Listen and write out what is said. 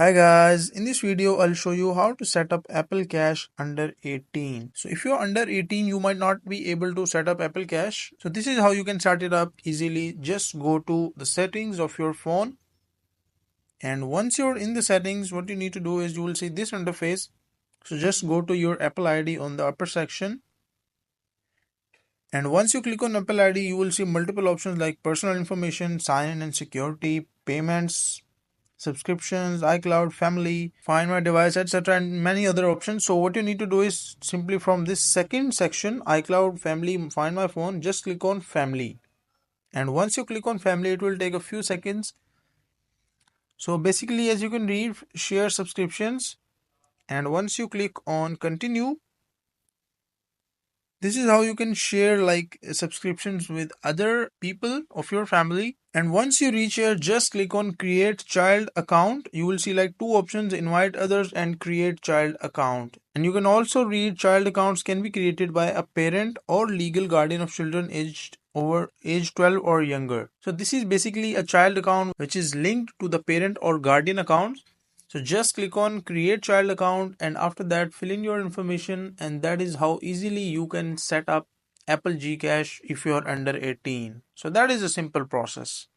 Hi guys, in this video I'll show you how to set up Apple Cash under 18. So if you're under 18 you might not be able to set up Apple Cash. So this is how you can set it up easily. Just go to the settings of your phone, and once you're in the settings, what you need to do is you will see this interface. So just go to your Apple ID on the upper section, and once you click on Apple ID you will see multiple options like personal information, sign in and security, payments, subscriptions, iCloud, family, find my device, etc., and many other options. So what you need to do is simply from this second section, iCloud, family, find my phone, just click on family. And once you click on family, it will take a few seconds. So basically, as you can read, share subscriptions, and once you click on continue, this is how you can share like subscriptions with other people of your family. And once you reach here, just click on create child account. You will see like two options, invite others and create child account. And you can also read child accounts can be created by a parent or legal guardian of children aged over age 12 or younger. So this is basically a child account which is linked to the parent or guardian accounts. So just click on create child account, and after that fill in your information, and that is how easily you can set up Apple Gcash if you are under 18. So that is a simple process.